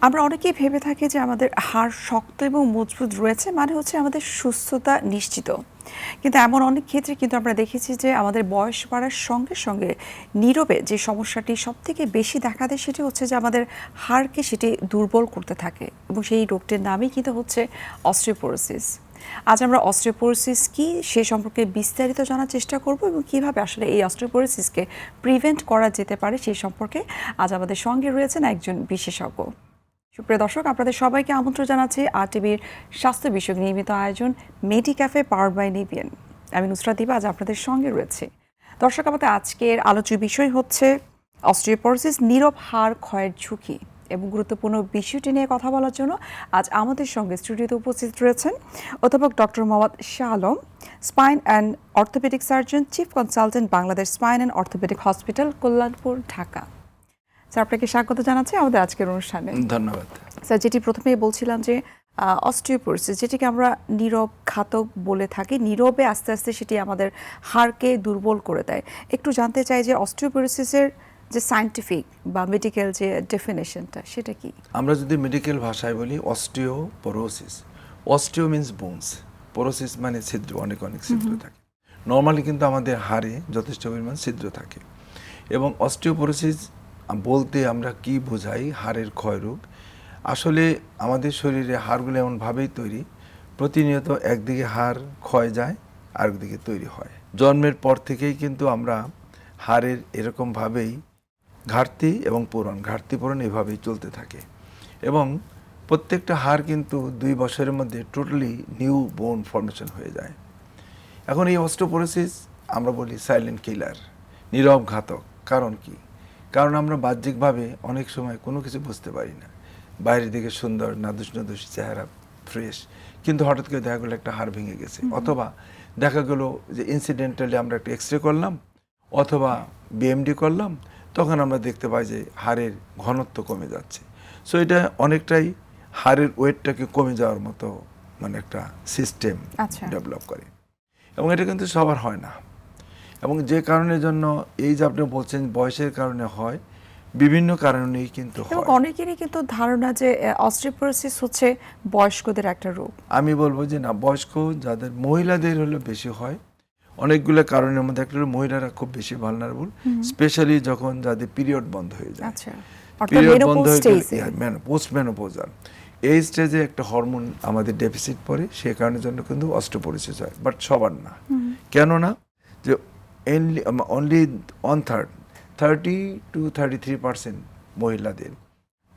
আমরা অনেকেই ভেবে থাকি যে আমাদের হাড় শক্ত এবং মজবুত রয়েছে মানে হচ্ছে আমাদের সুস্থতা নিশ্চিত। কিন্তু এমন অনেক ক্ষেত্রে কিন্তু আমরা দেখেছি যে আমাদের বয়স বাড়ার সঙ্গে সঙ্গে নীরবে যে সমস্যাটি সবথেকে বেশি দেখা দেয় সেটি হচ্ছে যে আমাদের হাড়কে সেটি দুর্বল করতে থাকে এবং সেই রোগটির নামই কিন্তু হচ্ছে অস্টিওপোরোসিস। আজ আমরা অস্টিওপোরোসিস কি সে সম্পর্কে বিস্তারিত জানার চেষ্টা করব এবং কিভাবে আসলে এই অস্টিওপোরোসিসকে প্রিভেন্ট করা যেতে পারে সেই সম্পর্কে আজ আমাদের সঙ্গে রয়েছেন একজন বিশেষজ্ঞ। সুপ্রিয় দর্শক, আপনাদের সবাইকে আমন্ত্রণ জানাচ্ছি RTVর স্বাস্থ্য বিষয়ক নিয়মিত আয়োজন মেডি ক্যাফে পাওয়ার বাই নিবিয়ান। আমি নুসরাত দিবা আজ আপনাদের সঙ্গে রয়েছে। দর্শক, আমাদের আজকের আলোচ্য বিষয় হচ্ছে অস্টিওপোরোসিস, নীরব হাড় ক্ষয়ের ঝুঁকি এবং গুরুত্বপূর্ণ বিষয়টি নিয়ে কথা বলার জন্য আজ আমাদের সঙ্গে স্টুডিওতে উপস্থিত রয়েছেন অধ্যাপক doctor Mohammad Shah Alam, spine and orthopaedic surgeon, chief consultant, Bangladesh spine and orthopaedic hospital, Kalyanpur, Dhaka. Sir, আপনাকে স্বাগত জানাচ্ছি আমাদের আজকের অনুষ্ঠানে। ধন্যবাদ স্যার, যেটি প্রথমেই বলছিলাম যে অস্টিওপোরোসিস, যেটিকে আমরা নীরব ঘাতক বলে থাকি, নীরবে আস্তে আস্তে সেটি আমাদের হাড়কে দুর্বল করে দেয়। একটু জানতে চাই যে অস্টিওপোরোসিসের যে সায়েন্টিফিক বা মেডিকেল যে ডেফিনেশনটা সেটা কি? আমরা যদি মেডিকেল ভাষায় বলি অস্টিওপোরোসিস, অস্টিও মিন্স বোনস, পোরোসিস মানে ছিদ্র, অনেক অনেক ছিদ্র থাকে। নর্মালি কিন্তু আমাদের হাড়ে যথেষ্ট পরিমাণ ছিদ্র থাকে এবং অস্টিওপোরোসিস বলতে আমরা কি বোঝাই, হাড়ের ক্ষয়রোগ। আসলে আমাদের শরীরে হাড়গুলো এমনভাবেই তৈরি, প্রতিনিয়ত একদিকে হাড় ক্ষয় যায় আরেকদিকে তৈরি হয়। জন্মের পর থেকেই কিন্তু আমরা হাড়ের এরকমভাবেই ঘাটতি এবং পূরণ, ঘাটতি পূরণ এভাবেই চলতে থাকে এবং প্রত্যেকটা হাড় কিন্তু 2 বছরের মধ্যে টোটালি নিউ বোন ফর্মেশন হয়ে যায়। এখন এই অস্টিওপোরোসিস আমরা বলি সাইলেন্ট কিলার, নীরব ঘাতক। কারণ কি? কারণ আমরা বাহ্যিকভাবে অনেক সময় কোনো কিছু বুঝতে পারি না। বাইরের দিকে সুন্দর নাদুস নাদুস চেহারা, ফ্রেশ, কিন্তু হঠাৎ করে দেখা গেলো একটা হাড় ভেঙে গেছে, অথবা দেখা গেলো যে ইনসিডেন্টালি আমরা একটা এক্স রে করলাম অথবা বিএমডি করলাম, তখন আমরা দেখতে পাই যে হাড়ের ঘনত্ব কমে যাচ্ছে। সো এটা অনেকটাই হাড়ের ওয়েটটাকে কমে যাওয়ার মতো মানে একটা সিস্টেম ডেভেলপ করে এবং এটা কিন্তু সবার হয় না। এবং যে কারণের জন্য এই যে আপনি বলছেন বয়সের কারণে হয়, বিভিন্ন কারণেই কিন্তু হয়। অনেকেরই কিন্তু ধারণা যে অস্টিওপোরোসিস হচ্ছে বয়স্কদের একটা রোগ। আমি বলবো যে না, বয়স্ক যাদের মহিলাদের হলে বেশি হয়। অনেকগুলো কারণের মধ্যে একটা হলো মহিলারা খুব বেশি ভালনারেবল, স্পেশালি যখন যাদের পিরিয়ড বন্ধ হয়ে যায়। আচ্ছা, পিরিয়ড বন্ধ হয়ে গেলে পোস্ট মেনোপজাল এই স্টেজে একটা হরমোন আমাদের ডেফিসিট পড়ে, সে কারণের জন্য কিন্তু অস্টিওপোরোসিস হয়, বাট সবার না। কেননা যে অনলি 1/3, 30-33% মহিলাদের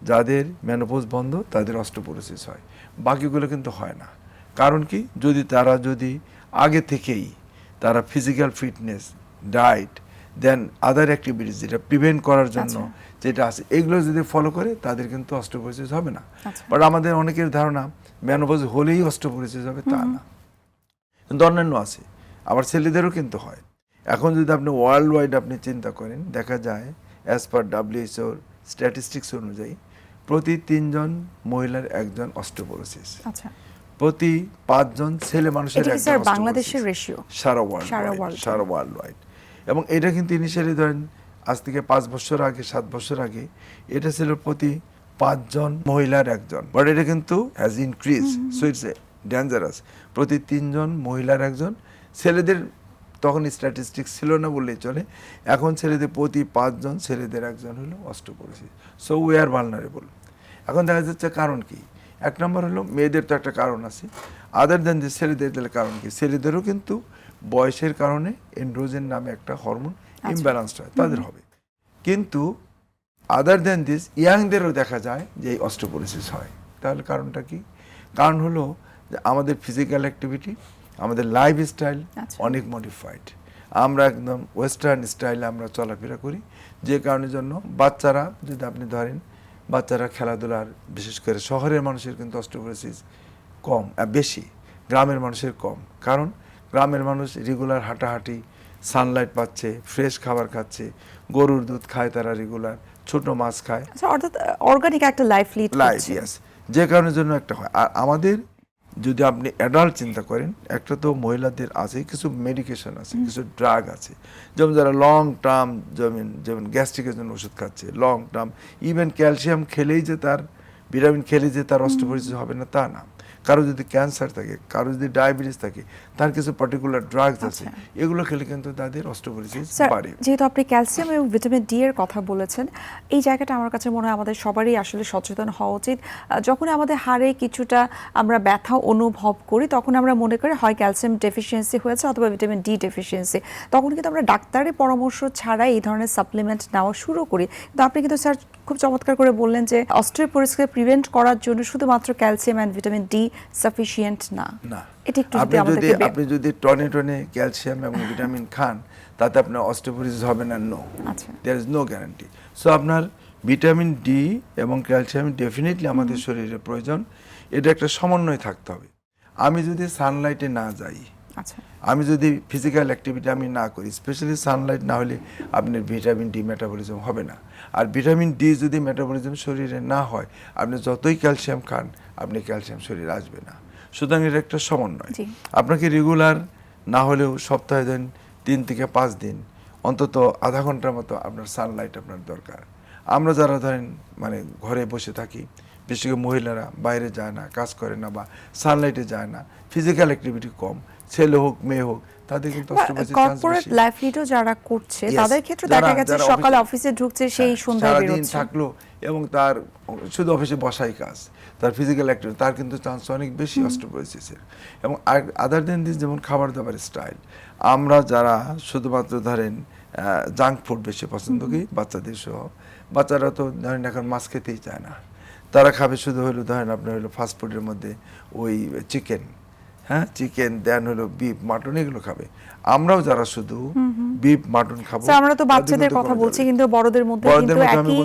যাদের মেনোপজ বন্ধ তাদের অস্টিওপোরোসিস হয়, বাকিগুলো কিন্তু হয় না। কারণ কি? যদি আগে থেকেই তারা ফিজিক্যাল ফিটনেস, ডায়েট, দেন আদার অ্যাক্টিভিটিস যেটা প্রিভেন্ট করার জন্য যেটা আছে, এগুলো যদি ফলো করে তাদের কিন্তু অস্টিওপোরোসিস হবে না। বাট আমাদের অনেকের ধারণা মেনোপজ হলেই অস্টিওপোরোসিস হবে, তা না, কিন্তু অন্যান্য আছে। আবার ছেলেদেরও কিন্তু হয়। এখন যদি আপনি ওয়ার্ল্ড ওয়াইড আপনি চিন্তা করেন, দেখা যায় অ্যাজ পার WHO স্ট্যাটিস্টিক্স অনুযায়ী প্রতি 3 জন মহিলার একজন অস্টিওপোরোসিস, প্রতি 5 জন ছেলে মানুষের একজন বাংলাদেশের রেশিও সারা ওয়ার্ল্ড ওয়াইড। এবং এটা কিন্তু ইনিশিয়ালি ধরেন আজ থেকে 5 বছর আগে, 7 বছর আগে এটা ছিল প্রতি 5 জন মহিলার একজন, বাট এটা কিন্তু has increase, so it's dangerous. প্রতি 3 জন মহিলার একজন। ছেলেদের তখন স্ট্যাটিস্টিক্স ছিল না বললেই চলে, এখন ছেলেদের প্রতি 5 জন ছেলেদের একজন হলো osteoporosis. So we are vulnerable. এখন দেখা যাচ্ছে কারণ কি? 1 নম্বর হলো মেয়েদের তো একটা কারণ আছে, আদার দেন যে ছেলেদের কারণ কি? ছেলেদেরও কিন্তু বয়সের কারণে এন্ড্রোজেন নামে একটা হরমোন ইমব্যালেন্সড হয়, তাদের হবে। কিন্তু আদার দেন দিস ইয়াংদেরও দেখা যায় যে এই অস্টিওপোরোসিস হয়। তাহলে কারণটা কি? কারণ হলো যে আমাদের ফিজিক্যাল অ্যাক্টিভিটি, আমাদের লাইফস্টাইল অনেক মডিফাইড। আমরা একদম ওয়েস্টার্ন স্টাইলে আমরা চলাফেরা করি, যে কারণের জন্য বাচ্চারা, যদি আপনি ধরেন বাচ্চারা খেলাধুলার, বিশেষ করে শহরের মানুষের কিন্তু অস্টিওপোরোসিস কম, বেশি, গ্রামের মানুষের কম। কারণ গ্রামের মানুষ রেগুলার হাঁটাহাঁটি, সানলাইট পাচ্ছে, ফ্রেশ খাবার খাচ্ছে, গরুর দুধ খায় তারা রেগুলার, ছোট মাছ খায়, অর্থাৎ অর্গানিক একটা লাইফ লিড করছে, যে কারণের জন্য একটা হয়। আর আমাদের যদি আপনি অ্যাডাল্ট চিন্তা করেন, একটা তো মহিলাদের আছে কিছু মেডিকেশন আছে, কিছু ড্রাগ আছে, যেমন যারা লং টার্ম যেমন গ্যাস্ট্রিকের জন্য ওষুধ খাচ্ছে, লং টার্ম, ইভেন ক্যালসিয়াম খেলেই যে তার ভিটামিন খেলে যে তার অস্টিওপোরোসিস হবে না তা না। কারো যদি ক্যান্সার থাকে, কারো যদি ডায়াবেটিস থাকে, তার কিছু পার্টিকুলার ড্রাগস আছে, এগুলো খেলে কিন্তু তাদের অস্টিওপোরোসিস বাড়ে। যেহেতু আপনি ক্যালসিয়াম এবং ভিটামিন ডি এর কথা বলেছেন, এই জায়গাটা আমার কাছে মনে হয় আমাদের সবারই আসলে সচেতন হওয়া উচিত। যখন আমাদের হাড়ে কিছুটা আমরা ব্যথা অনুভব করি, তখন আমরা মনে করি হয় ক্যালসিয়াম ডেফিসিয়েন্সি হয়েছে অথবা ভিটামিন ডি ডেফিসিয়েন্সি। তখন কিন্তু আমরা ডাক্তারের পরামর্শ ছাড়া এই ধরনের সাপ্লিমেন্ট নেওয়া শুরু করি। কিন্তু আপনি কিন্তু স্যার খুব চমৎকার করে বললেন যে অস্টিওপোরোসিসকে প্রিভেন্ট করার জন্য শুধুমাত্র calcium and vitamin D sufficient না। এটা একটু যদি আমাদেরকে আপনি যদি টনে টনে ক্যালসিয়াম এবং ভিটামিন খান, তাতে আপনার অস্টিওপোরোসিস হবে না, no, there is no guarantee. So আপনার ভিটামিন ডি এবং ক্যালসিয়াম ডেফিনেটলি আমাদের শরীরে প্রয়োজন, এটা একটা সমন্বয় থাকতে হবে। আমি যদি সানলাইটে না যাই, আমি যদি ফিজিক্যাল অ্যাক্টিভিটি আমি না করি, স্পেশালি সানলাইট না হলে আপনার ভিটামিন ডি মেটাবলিজম হবে না। আর ভিটামিন ডি যদি মেটাবলিজম শরীরে না হয়, আপনি যতই ক্যালসিয়াম খান, আপনি ক্যালসিয়াম শরীরে আসবে না। সুতরাং এটা একটা সমন্বয়। আপনাকে রেগুলার না হলেও সপ্তাহে দেন 3 থেকে 5 দিন অন্তত আধা ঘন্টার মতো আপনার সানলাইট আপনার দরকার। আমরা যারা ধরেন মানে ঘরে বসে থাকি, বিশেষ করে মহিলারা বাইরে যায় না, কাজ করে না বা সানলাইটে যায় না, ফিজিক্যাল অ্যাক্টিভিটি কম, ছেলে হোক মেয়ে হোক, তাদের কিন্তু অস্টিওপোরোসিস চান্স বেশি। কর্পোরেট লাইফ লিডও যারা করছে তাদের ক্ষেত্রে দেখা গেছে সকালে অফিসে ঢুকছে, সেই সন্ধ্যায় বের হচ্ছে, থাকলো এবং তার শুধু অফিসে বসাই কাজ, তার ফিজিক্যাল অ্যাক্টিভিটি, তার কিন্তু চান্স অনেক বেশি অস্টিওপোরোসিসের। এবং আদার দেন দিস, যেমন খাবার দাবার স্টাইল, আমরা যারা শুধুমাত্র ধরেন জাঙ্ক ফুড বেশি পছন্দ করি, বাচ্চাদের সহ, বাচ্চারা তো ধরেন এখন মাছ খেতেই চায় না, তারা খাবে শুধু হলো ধরেন আপনার হলো ফাস্টফুডের মধ্যে ওই চিকেন, হ্যাঁ চিকেন, দেন হলো বিফ, মাটন, এগুলো খাবে। আমরাও যারা শুধু বিফ মাটন খাবো, আমরা তো বাচ্চাদের কথা বলছি, কিন্তু বড়দের মধ্যে কিন্তু একই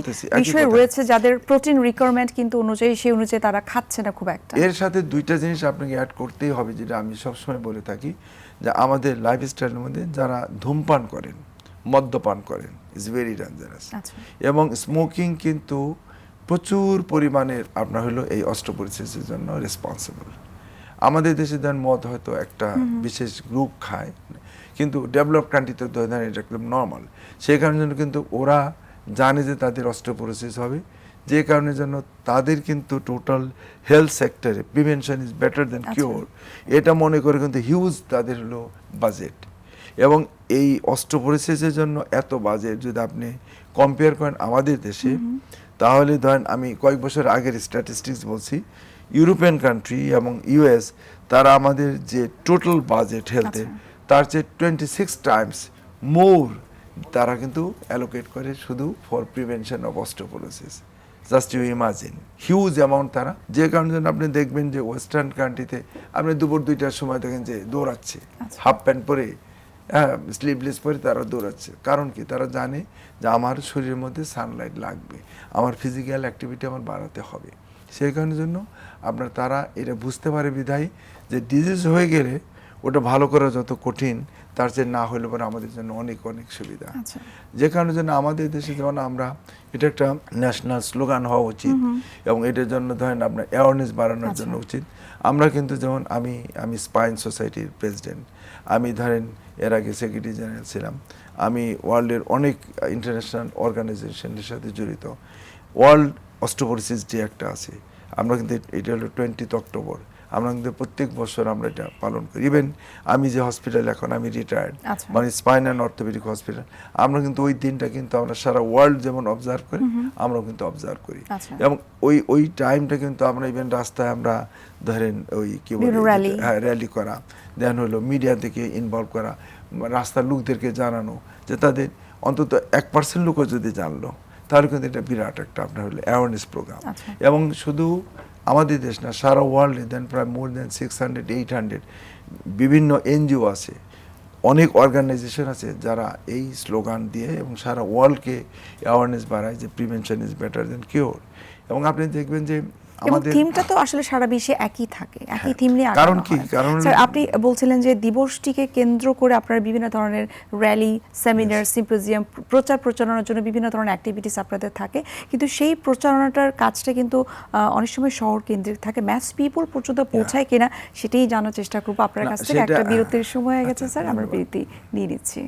বিষয় রয়েছে, যাদের প্রোটিন রিকোয়ারমেন্ট কিন্তু অনুযায়ী সেই অনুযায়ী তারা খাচ্ছে না খুব একটা। এর সাথে দুইটা জিনিস আপনাকে অ্যাড করতেই হবে, যেটা আমি সবসময় বলে থাকি, যে আমাদের লাইফস্টাইলের মধ্যে যারা ধূমপান করেন, মদ্যপান করেন, ইজ ভেরি ডেঞ্জারাস। এবং স্মোকিং কিন্তু প্রচুর পরিমাণের আপনার হলো এই অস্টিওপোরোসিসের জন্য রেসপন্সিবল। আমাদের দেশে ধরেন মদ হয়তো একটা বিশেষ গ্রুপ খায়, কিন্তু ডেভেলপ কান্ট্রিতে তো ধরেন এটা একদম নর্মাল। সেই কারণের জন্য কিন্তু ওরা জানে যে তাদের অস্টিওপোরোসিস হবে, যে কারণের জন্য তাদের কিন্তু টোটাল হেলথ সেক্টরে prevention is better then cure, এটা মনে করে কিন্তু হিউজ তাদের হলো বাজেট। এবং এই অস্টিওপোরোসিসের জন্য এত বাজেট যদি আপনি কম্পেয়ার করেন আমাদের দেশে, তাহলে ধরেন আমি কয়েক বছর আগের স্ট্যাটিস্টিক্স বলছি, ইউরোপিয়ান কান্ট্রি এবং ইউএস, তারা আমাদের যে টোটাল বাজেট হেলথে, তার চেয়ে 26 টাইমস মোর তারা কিন্তু অ্যালোকেট করে শুধু for prevention of osteoporosis. Just you imagine, huge amount তারা, যে কারণে আপনি দেখবেন যে ওয়েস্টার্ন কান্ট্রিতে আপনি দুপুর 2টার সময় দেখেন যে দৌড়াচ্ছে, হাফ প্যান্ট পরে, স্লিভলেস পরে তারা দৌড়াচ্ছে। কারণ কি? তারা জানে যে আমার শরীরের মধ্যে সানলাইট লাগবে, আমার ফিজিক্যাল অ্যাক্টিভিটি আমার বাড়াতে হবে। সেই কারণের জন্য আপনার তারা এটা বুঝতে পারে বিধায় যে ডিজিজ হয়ে গেলে ওটা ভালো করা যত কঠিন, তার চেয়ে না হলে পরে আমাদের জন্য অনেক অনেক সুবিধা। যে কারণের জন্য আমাদের দেশে যেমন আমরা, এটা একটা ন্যাশনাল স্লোগান হওয়া উচিত, এবং এটার জন্য ধরেন আপনার অ্যাওয়ারনেস বাড়ানোর জন্য উচিত। আমরা কিন্তু যেমন আমি স্পাইন সোসাইটির প্রেসিডেন্ট, আমি ধরেন এর আগে সেক্রেটারি জেনারেল ছিলাম, আমি ওয়ার্ল্ডের অনেক ইন্টারন্যাশনাল অর্গানাইজেশনের সাথে জড়িত। ওয়ার্ল্ড অস্টিওপোরোসিস ডে একটা আছে, আমরা কিন্তু এটা হলো 20 অক্টোবর, আমরা কিন্তু প্রত্যেক বছর আমরা এটা পালন করি। ইভেন আমি যে হসপিটাল এখন আমি রিটায়ার্ড, মানে স্পাইন অ্যান্ড অর্থোপেডিক হসপিটাল, আমরা কিন্তু ওই দিনটা কিন্তু আমরা সারা ওয়ার্ল্ড যেমন অবজার্ভ করি, আমরাও কিন্তু অবজার্ভ করি। এবং ওই টাইমটা কিন্তু আমরা ইভেন রাস্তায় আমরা ধরেন ওই কি বলে র্যালি করা, দেন হলো মিডিয়া থেকে ইনভলভ করা, রাস্তার লোকদেরকে জানানো, যে তাদের অন্তত 1% লোকও যদি জানলো, তাহলে কিন্তু এটা বিরাট একটা আপনার হলো অ্যাওয়ারনেস প্রোগ্রাম। এবং শুধু আমাদের দেশ না, সারা ওয়ার্ল্ডে দেন প্রায় মোর দেন 600-800 বিভিন্ন এনজিও আছে, অনেক অর্গানাইজেশন আছে যারা এই স্লোগান দিয়ে এবং সারা ওয়ার্ল্ডকে অ্যাওয়ারনেস বাড়ায় যে prevention is better then cure. এবং আপনি দেখবেন যে আমাদের থিমটা তো আসলে সারা বিশ্বে একই থাকে, একই থিম নিয়ে। কারণ কি? কারণ স্যার আপনি বলছিলেন যে দিবসটিকে কেন্দ্র করে আপনারা বিভিন্ন ধরনের র্যালি, সেমিনার, সিম্পোজিয়াম, প্রচার প্রচারণার জন্য বিভিন্ন ধরনের অ্যাক্টিভিটিস আপনাদের থাকে, কিন্তু সেই প্রচারণাটার কাজটা কিন্তু অনেক সময় শহর কেন্দ্রিক থাকে, ম্যাস পিপল পর্যন্ত পৌঁছায় কিনা সেটাই জানার চেষ্টা করবো আপনার কাছ থেকে। একটা বিরতির সময় হয়ে গেছে স্যার, আমরা বিরতি নিয়ে নিচ্ছি।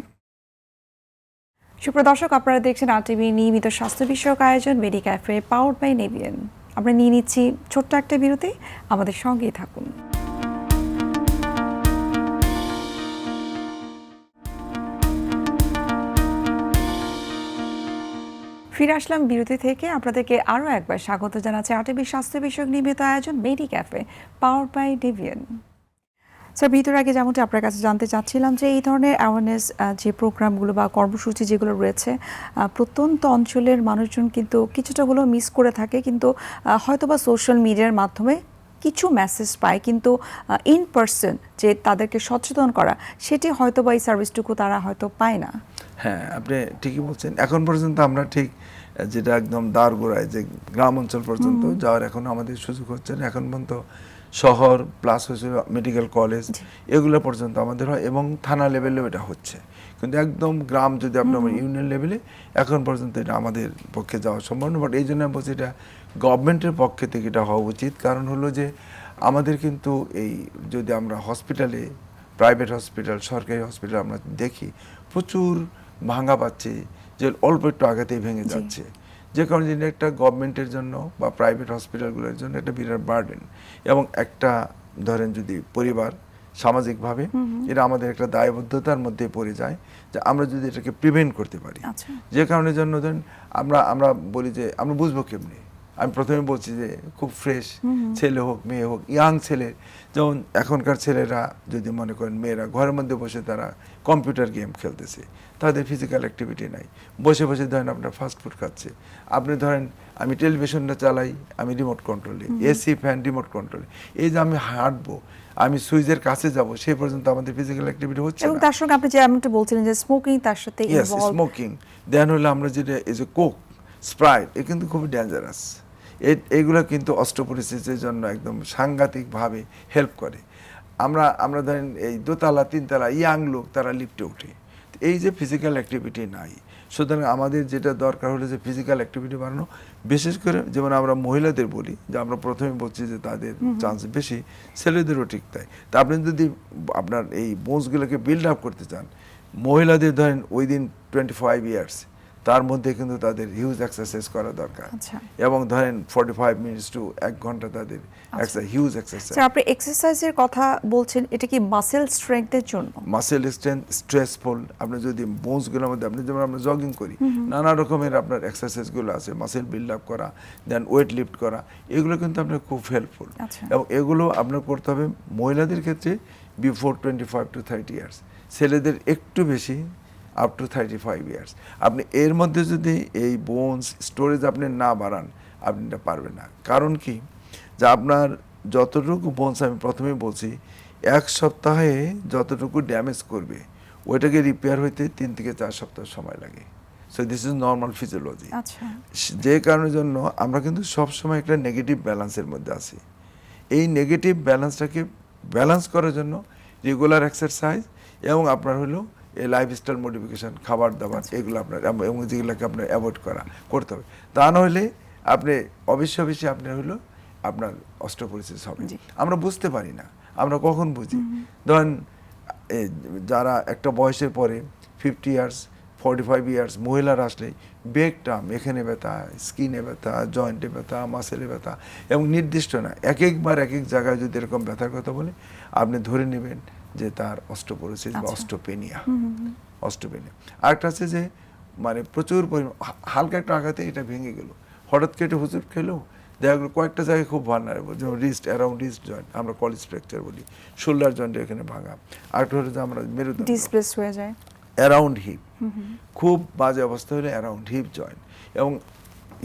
সুপ্রিয় দর্শক, আপনারা দেখছেন আরটিভি নিয়মিত স্বাস্থ্য বিষয়ক আয়োজন মেডিক্যাফে, পাওয়ার্ড বাই নেভিয়ান। আমরা নিয়ে নিচ্ছি ছোট্ট একটা বিরতি, আমাদের সঙ্গেই থাকুন। ফিরে আসলাম বিরতি থেকে। আপনাদেরকে আরও একবার স্বাগত জানাচ্ছি আরটিভি স্বাস্থ্য বিষয়ক নিয়মিত আয়োজন মেডি ক্যাফে, পাওয়ার বাই ডেভিয়ান। স্যার, ভিতর আগে যেমনটি আপনার কাছে জানতে চাচ্ছিলাম যে এই ধরনের অ্যাওয়ারনেস যে প্রোগ্রামগুলো বা কর্মসূচি যেগুলো রয়েছে, প্রত্যন্ত অঞ্চলের মানুষজন কিন্তু কিছুটা হলেও মিস করে থাকে, কিন্তু হয়তোবা সোশ্যাল মিডিয়ার মাধ্যমে কিছু মেসেজ পায়, কিন্তু ইন পার্সন যে তাদেরকে সচেতন করা, সেটি হয়তোবা এই সার্ভিসটুকু তারা হয়তো পায় না। হ্যাঁ, আপনি ঠিকই বলছেন। এখন পর্যন্ত আমরা ঠিক যেটা একদম দাঁড়গোড়ায় যে গ্রাম অঞ্চল পর্যন্ত যাওয়ার এখন আমাদের সুযোগ হচ্ছে না। এখন পর্যন্ত শহর প্লাস হচ্ছে মেডিকেল কলেজ এগুলো পর্যন্ত আমাদের হয়, এবং থানা লেভেলেও এটা হচ্ছে। কিন্তু একদম গ্রাম যদি আপনার ইউনিয়ন লেভেলে এখন পর্যন্ত এটা আমাদের পক্ষে যাওয়া সম্ভব না। বাট এই জন্য আমি বলছি এটা গভর্নমেন্টের পক্ষে থেকে এটা হওয়া উচিত। কারণ হলো যে আমাদের কিন্তু এই যদি আমরা হসপিটালে, প্রাইভেট হসপিটাল, সরকারি হসপিটাল আমরা দেখি প্রচুর ভাঙা পাচ্ছে, যে অল্প একটু আঘাতেই ভেঙে যাচ্ছে, যে কারণে এটা একটা গভর্নমেন্টের জন্য বা প্রাইভেট হসপিটালগুলোর জন্য একটা বিরাট বার্ডেন। এবং একটা ধরেন যদি পরিবার সামাজিকভাবে এটা আমাদের একটা দায়বদ্ধতার মধ্যে পড়ে যায় যে আমরা যদি এটাকে প্রিভেন্ট করতে পারি, যে কারণে জন্য ধরেন আমরা বলি যে আমরা বুঝবো কেমনি। আমি প্রথমে বলছি যে খুব ফ্রেশ ছেলে হোক মেয়ে হোক, ইয়াং ছেলে, যেমন এখনকার ছেলেরা যদি মনে করেন মেয়েরা ঘরের মধ্যে বসে তারা কম্পিউটার গেম খেলতেছে, তাদের ফিজিক্যাল অ্যাক্টিভিটি নাই, বসে বসে ধরেন আপনার ফাস্টফুড খাচ্ছে। আপনি ধরেন আমি টেলিভিশনটা চালাই, আমি রিমোট কন্ট্রোলে, এসি ফ্যান রিমোট কন্ট্রোলে, এই যে আমি হাঁটবো, আমি সুইচের কাছে যাব, সেই পর্যন্ত আমাদের ফিজিক্যাল অ্যাক্টিভিটি হচ্ছে এবং তার সঙ্গে আপনি যেমনটা বলছিলেন যে স্মোকিং তার সাথে ইনভলভ। স্মোকিং দেন হলে আমরা যেটা এই যে কোক, স্প্রাইট, এ কিন্তু খুবই ডেঞ্জারাস। এইগুলো কিন্তু অস্টিওপোরোসিসের জন্য একদম সাংঘাতিকভাবে হেল্প করে। আমরা ধরেন এই দোতলা তিনতলা ইয়াং লোক তারা লিফটে ওঠে, এই যে ফিজিক্যাল অ্যাক্টিভিটি নাই। সুতরাং আমাদের যেটা দরকার হলো যে ফিজিক্যাল অ্যাক্টিভিটি বাড়ানো, বিশেষ করে যেমন আমরা মহিলাদের বলি যে আমরা প্রথমে বলছি যে তাদের চান্স বেশি, ছেলেদেরও ঠিক তাই। তা আপনি যদি আপনার এই বোনসগুলোকে বিল্ড আপ করতে চান, মহিলাদের ধরেন উইদিন 25 ইয়ার্স তার মধ্যে কিন্তু তাদের হিউজ এক্সারসাইজ করা দরকার। এবং ধরেন 45 মিনিটস টু 1 ঘন্টা তাদের হিউজ এক্সারসাইজ। আপনি এক্সারসাইজের কথা বলছেন, এটা কি মাসেল স্ট্রেংথের জন্য? মাসেল স্ট্রেংথ, স্ট্রেসফুল, আপনি যদি বোনসগুলোর মধ্যে আপনি যেমন আমরা জগিং করি, নানা রকমের আপনার এক্সারসাইজগুলো আছে, মাসেল বিল্ড আপ করা, দেন ওয়েট লিফট করা, এগুলো কিন্তু আপনার খুব হেল্পফুল। এবং এগুলো আপনার করতে হবে মহিলাদের ক্ষেত্রে বিফোর 25 to 30 ইয়ার্স, ছেলেদের একটু বেশি আপ টু 35 ইয়ার্স। আপনি এর মধ্যে যদি এই বোনস স্টোরেজ আপনি না বাড়ান, আপনি এটা পারবেন না। কারণ কি, যে আপনার যতটুকু বোনস, আমি প্রথমেই বলছি, 1 সপ্তাহে যতটুকু ড্যামেজ করবে ওইটাকে রিপেয়ার হইতে 3 থেকে 4 সপ্তাহ সময় লাগে। So this is normal physiology. যে কারণের জন্য আমরা কিন্তু সবসময় একটা নেগেটিভ ব্যালেন্সের মধ্যে আছি। এই নেগেটিভ ব্যালেন্সটাকে ব্যালেন্স করার জন্য রেগুলার এক্সারসাইজ এবং আপনার হলো এই লাইফস্টাইল মডিফিকেশন, খাবার দাবার, এগুলো আপনার এবং যেগুলোকে আপনার অ্যাভয়েড করতে হবে। তা নইলে আপনি অবশ্যই আপনার হলো আপনার অস্টিওপোরোসিস হবে। আমরা বুঝতে পারি না, আমরা কখন বুঝি, ধরেন যারা একটা বয়সের পরে 50 ইয়ার্স 45 ইয়ার্স মহিলারা আসলে বেক টার্ম, এখানে ব্যথা, স্কিনে ব্যথা, জয়েন্টে ব্যথা, মাসেলে ব্যথা, এবং নির্দিষ্ট না, একবার এক এক জায়গায় যদি এরকম ব্যথার কথা বলে আপনি ধরে নেবেন যে তার অস্টিওপোরোসিস বা অস্টিওপেনিয়া। আরেকটা আছে যে মানে প্রচুর পরিমাণ হালকা একটা আঘাতে এটা ভেঙে গেল, হঠাৎ করে হুজুর খেলো, দেখা গেলো কয়েকটা জায়গায় খুব ভালনারেবল, যেমন রিস্ট, অ্যারাউন্ড রিস্ট জয়েন্ট, আমরা কলিজ ফ্র্যাকচার বলি, শোল্ডার জয়েন্টের এখানে ভাঙা। আরেকটা হলো যে আমরা মেরুদণ্ড, ডিসপ্লেস হয়ে যায়, অ্যারাউন্ড হিপ, খুব বাজে অবস্থা হলে অ্যারাউন্ড হিপ জয়েন্ট। এবং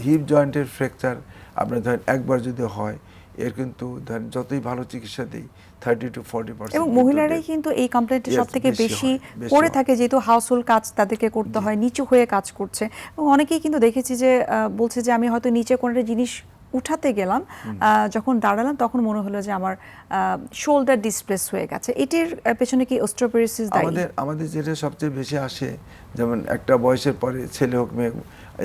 হিপ জয়েন্টের ফ্র্যাকচার আপনার ধরেন একবার যদি হয়, এর কিন্তু ধরেন যতই ভালো চিকিৎসা দেই 30 to 40%। এবং মহিলারাই কিন্তু এই কমপ্লেন্টটি সবথেকে বেশি করে থাকে, যেহেতু হাউসহোল্ড কাজ তাদেরকে করতে হয়, নিচু হয়ে কাজ করছে। এবং অনেকেই কিন্তু দেখেছি যে বলছে যে আমি হয়তো নিচে কোনো একটা জিনিস উঠাতে গেলাম, যখন দাঁড়ালাম তখন মনে হলো যে আমার শোল্ডার ডিসপ্লেস হয়ে গেছে। এটির পেছনে কি অস্টিওপোরোসিস দায়ী? আমাদের যেটা সবচেয়ে বেশি আসে, যেমন একটা বয়সের পরে ছেলে হোক মেয়ে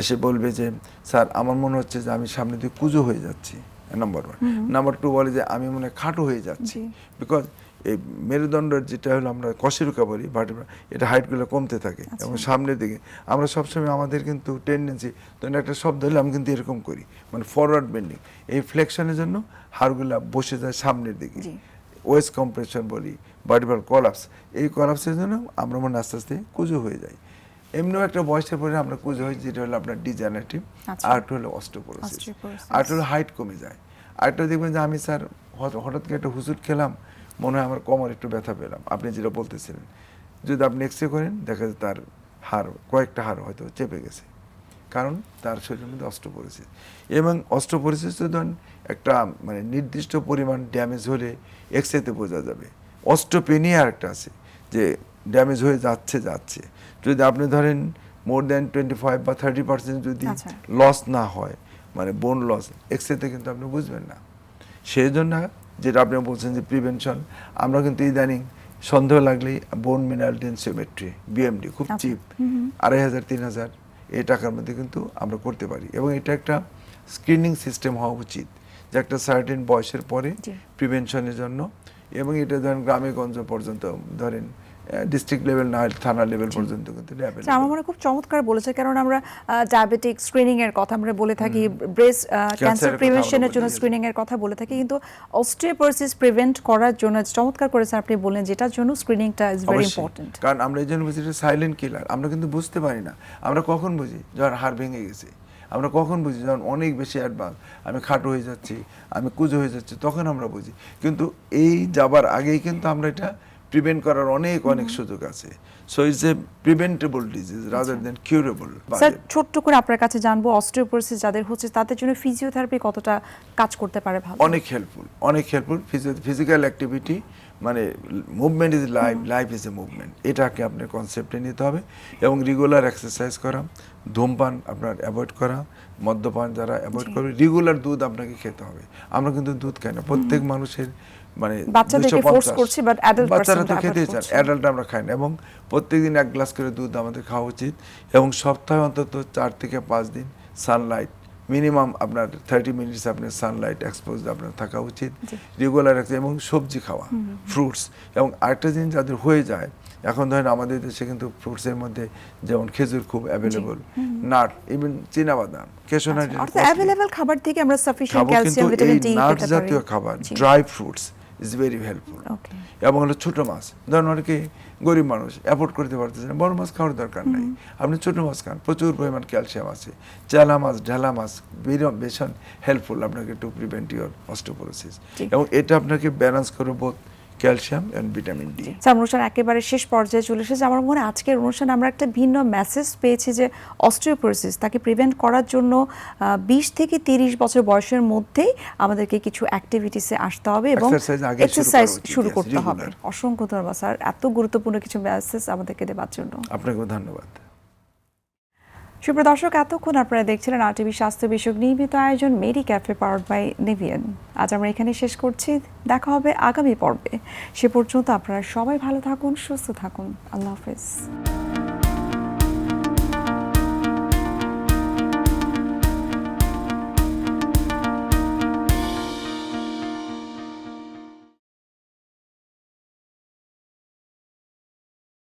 এসে বলবে যে স্যার আমার মনে হচ্ছে যে আমি সামনে দিয়ে কুঁজো হয়ে যাচ্ছি, নাম্বার 1। নাম্বার 2 বলে যে আমি মনে হয় খাটো হয়ে যাচ্ছি, বিকজ এই মেরুদণ্ডের যেটা হলো আমরা কশেরুকা বলি ভার্টিব্রা, এটা হাইটগুলো কমতে থাকে এবং সামনের দিকে আমরা সবসময় আমাদের কিন্তু টেন্ডেন্সি, ধরেন একটা শব্দ হলে আমি কিন্তু এরকম করি, মানে ফরওয়ার্ড বেন্ডিং। এই ফ্লেকশনের জন্য হাড়গুলা বসে যায় সামনের দিকে, ওয়েস্ট কম্প্রেশন বলি, ভার্টিব্রাল কলাপস। এই কলাপসের জন্য আমরা মনে আস্তে আস্তে কুজো হয়ে যাই। এমনিও একটা বয়সের পরে আমরা কুজো হই, যেটা হলো আপনার ডিজেনারেটিভ, আর একটা হলো অস্টিওপোরোসিস, আর একটা হলো হাইট কমে যায়। আরেকটা দেখবেন যে আমি স্যার হঠাৎ করে একটা হুজুট খেলাম, মনে হয় আমার কোমর একটু ব্যথা পেলাম, আপনি যেটা বলতেছিলেন, যদি আপনি এক্সরে করেন দেখা যায় তার হাড়, কয়েকটা হাড় হয়তো চেপে গেছে, কারণ তার শরীরের মধ্যে অস্টিওপোরোসিস। এবং অস্টিওপোরোসিস ধরেন একটা মানে নির্দিষ্ট পরিমাণ ড্যামেজ হলে এক্সরেতে বোঝা যাবে। অস্টিওপেনিয়া একটা আছে, যে ড্যামেজ হয়ে যাচ্ছে, যদি আপনি ধরেন মোর দ্যান 25 বা 30% যদি লস না হয়, মানে বোন লস, এক্সরেতে কিন্তু আপনি বুঝবেন না। সেই জন্য যেটা আপনি বলছেন যে প্রিভেনশন, আমরা কিন্তু ইদানিং সন্দেহ লাগলেই বোন মিনারেল ডেন্সিওমেট্রি, বিএমডি, খুব চিপ, 2500-3000 এই টাকার মধ্যে কিন্তু আমরা করতে পারি। এবং এটা একটা স্ক্রিনিং সিস্টেম হওয়া উচিত, যে একটা সার্টেন বয়সের পরে প্রিভেনশনের জন্য। এবং এটা ধরেন গ্রামে গঞ্জ পর্যন্ত, ধরেন ডিস্ট্রিক্ট লেভেল না হয় থানা লেভেল পর্যন্ত কিন্তু আমার মনে খুব চমৎকার বলেছে, কারণ আমরা ডায়াবেটিক স্ক্রিনিং এর কথা আমরা বলে থাকি, ব্রেস্ট ক্যান্সার প্রিভেনশনের জন্য স্ক্রিনিং এর কথা বলে থাকি, কিন্তু অস্টিওপোরোসিস প্রিভেন্ট করার জন্য চমৎকার করেছেন আপনি, বললেন যেটার জন্য স্ক্রিনিংটা ইজ ভেরি ইম্পর্টেন্ট। কারণ আমরা এই জন্য বুঝি এটা সাইলেন্ট কিলার, আমরা কিন্তু বুঝতে পারি না। আমরা কখন বুঝি? যখন হাড় ভেঙে গেছে। আমরা কখন বুঝি? যখন অনেক বেশি অ্যাডভান্স, আমি খাটো হয়ে যাচ্ছি, আমি কুজো হয়ে যাচ্ছি, তখন আমরা বুঝি। কিন্তু এই যাবার আগেই কিন্তু আমরা এটা প্রিভেন্ট করার অনেক সুযোগ আছে। So it's a preventable disease rather than curable. Sir, ছোট্ট করে আপনার কাছে জানবো, অস্টিওপোরোসিস যাদের হচ্ছে তাদের জন্য ফিজিওথেরাপি কতটা কাজ করতে পারে? ভালো, অনেক হেল্পফুল। ফিজিক্যাল অ্যাক্টিভিটি, মানে movement is life, life is a movement, এটাকে আপনার কনসেপ্টে নিতে হবে। এবং রেগুলার এক্সারসাইজ করা, ধূমপান আপনার অ্যাভয়েড করা, মদ্যপান যারা অ্যাভয়েড করবে, রেগুলার দুধ আপনাকে খেতে হবে। আমরা কিন্তু দুধ খাই না, প্রত্যেক মানুষের মানে বাচ্চাদেরকে ফোর্স করছি, বাট অ্যাডাল্ট বাচ্চারা তো খেতেই চান, অ্যাডাল্ট আমরা খাই না। এবং প্রত্যেকদিন 1 গ্লাস করে দুধ আমাদের খাওয়া উচিত। এবং সপ্তাহে অন্তত 4 থেকে 5 দিন সানলাইট, মিনিমাম আপনার 30 মিনিটস আপনার সানলাইট এক্সপোজ আপনার থাকা উচিত, রেগুলার। এবং সবজি খাওয়া, ফ্রুটস। এবং আরেকটা জিনিস যাদের হয়ে যায়, এখন ধরেন আমাদের দেশে কিন্তু ফ্রুটসের মধ্যে যেমন খেজুর খুব অ্যাভেলেবল, নাট, ইভেন চীনাবাদাম, ক্যাশনাট, অ্যাভেলেবল খাবার থেকে আমরা sufficient calcium, vitamin D nut জাতীয় খাবার, dry fruits is very helpful. এবং হলো ছোট মাছ, ধরেন অনেকে গরিব মানুষ অ্যাফোর্ড করতে পারতেছে না, বড় মাছ খাওয়ার দরকার নাই, আপনি ছোট মাছ খান, প্রচুর পরিমাণ ক্যালসিয়াম আছে। চেলা মাছ, ঢেলা মাছ ভীষণ হেল্পফুল আপনাকে টু প্রিভেন্ট ইউর অস্টিওপোরোসিস। এবং এটা আপনাকে ব্যালেন্স করে both calcium and vitamin D. অনুষ্ঠান একেবারে শেষ পর্যায়ে চলে এসেছে। আমার মনে হয় আজকের অনুষ্ঠানে আমরা একটা ভিন্ন মেসেজ পেয়েছি, যে অস্টিওপোরোসিস তাকে প্রিভেন্ট করার জন্য 20 থেকে 30 বছর বয়সের মধ্যেই আমাদেরকে কিছু অ্যাক্টিভিটিসে আসতে হবে এবং এক্সারসাইজ শুরু করতে হবে। অসংখ্য ধন্যবাদ স্যার, এত গুরুত্বপূর্ণ কিছু মেসেজ আমাদেরকে দেওয়ার জন্য। আপনাকেও ধন্যবাদ। সুপ্রিয় দর্শক, এতক্ষণ আপনারা দেখছিলেন RTV স্বাস্থ্য বিষয়ক নিয়মিত আয়োজন মেডি ক্যাফে পাওয়ার্ড বাই নেভিয়ান। আজ আমরা এখানে শেষ করছি, দেখা হবে আগামী পর্বে। সে পর্যন্ত আপনারা সবাই ভালো থাকুন, সুস্থ থাকুন। আল্লাহ হাফেজ।